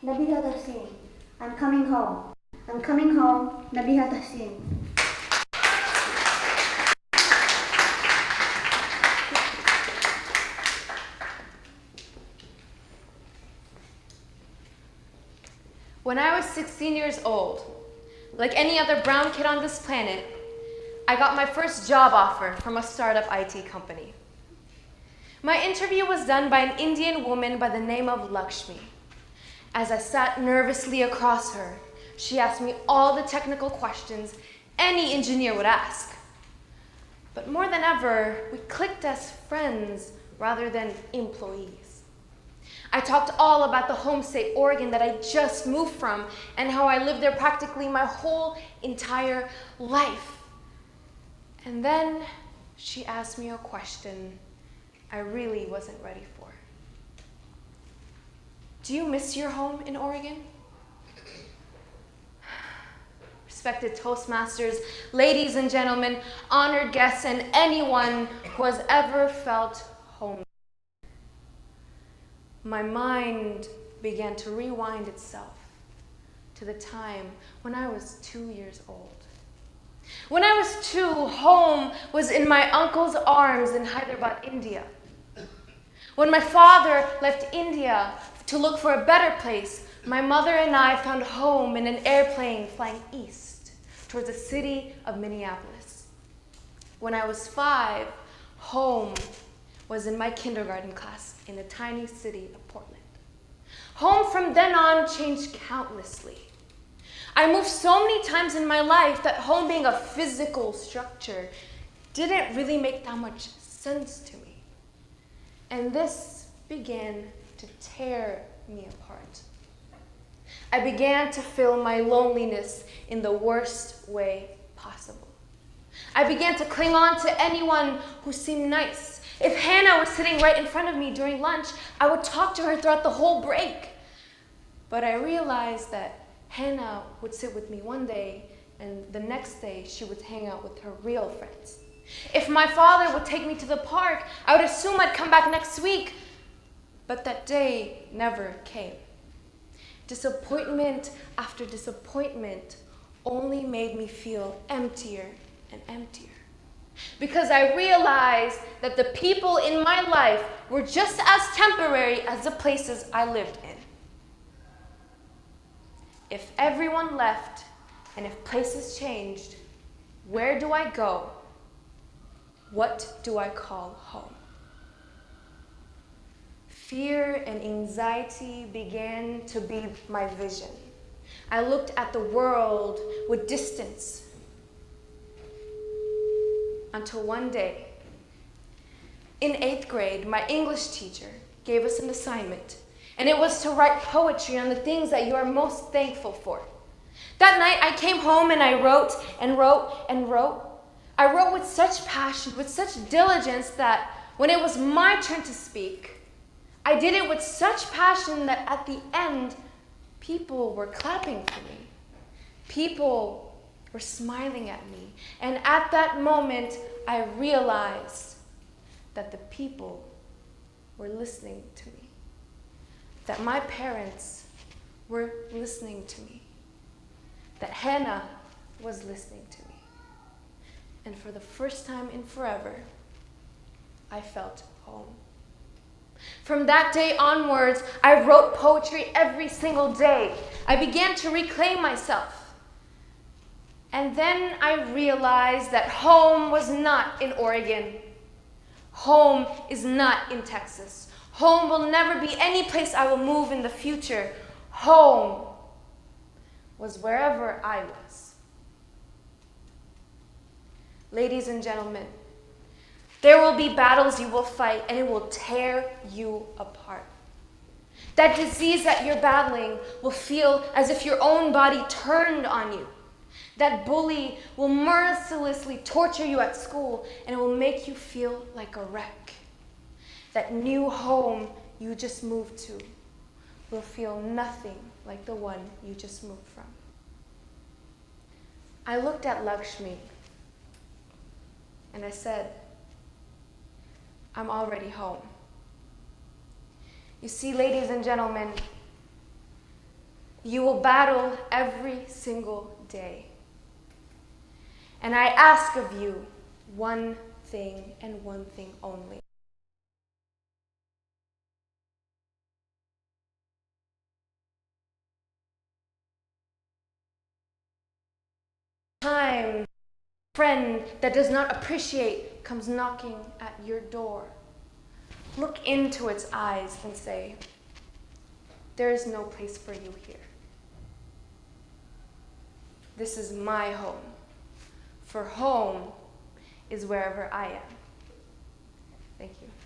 Nabeeha Tahseen. I'm coming home. I'm coming home. Nabeeha Tahseen. When I was 16 years old, like any other brown kid on this planet, I got my first job offer from a startup IT company. My interview was done by an Indian woman by the name of Lakshmi. As I sat nervously across her, she asked me all the technical questions any engineer would ask. But more than ever, we clicked as friends rather than employees. I talked all about the home state, Oregon, that I just moved from, and how I lived there practically my whole entire life. And then she asked me a question I really wasn't ready for. Do you miss your home in Oregon? Respected ToastMasters, ladies and gentlemen, honored guests, and anyone who has ever felt home. My mind began to rewind itself to the time when I was 2 years old. When I was 2, home was in my uncle's arms in Hyderabad, India. When my father left India to look for a better place, my mother and I found home in an airplane flying east towards the city of Minneapolis. When I was 5, home was in my kindergarten class in the tiny city of Portland. Home from then on changed countlessly. I moved so many times in my life that home being a physical structure didn't really make that much sense to me. And this began to tear me apart. I began to feel my loneliness in the worst way possible. I began to cling on to anyone who seemed nice. If Hannah was sitting right in front of me during lunch, I would talk to her throughout the whole break. But I realized that Hannah would sit with me one day, and the next day she would hang out with her real friends. If my father would take me to the park, I would assume I'd come back next week. But that day never came. Disappointment after disappointment only made me feel emptier and emptier. Because I realized that the people in my life were just as temporary as the places I lived in. If everyone left and if places changed, where do I go? What do I call home? Fear and anxiety began to be my vision. I looked at the world with distance until one day, in 8th grade, my English teacher gave us an assignment, and it was to write poetry on the things that you are most thankful for. That night, I came home and I wrote and wrote and wrote. I wrote with such passion, with such diligence that when it was my turn to speak, I did it with such passion that at the end, people were clapping for me. People were smiling at me. And at that moment, I realized that the people were listening to me. That my parents were listening to me. That Hannah was listening to me. And for the first time in forever, I felt home. From that day onwards, I wrote poetry every single day. I began to reclaim myself. And then I realized that home was not in Oregon. Home is not in Texas. Home will never be any place I will move in the future. Home was wherever I was. Ladies and gentlemen, there will be battles you will fight, and it will tear you apart. That disease that you're battling will feel as if your own body turned on you. That bully will mercilessly torture you at school, and it will make you feel like a wreck. That new home you just moved to will feel nothing like the one you just moved from. I looked at Lakshmi, and I said, I'm already home. You see, ladies and gentlemen, you will battle every single day. And I ask of you one thing and one thing only. Time, friend that does not appreciate comes knocking at your door. Look into its eyes and say, there is no place for you here. This is my home, for home is wherever I am. Thank you.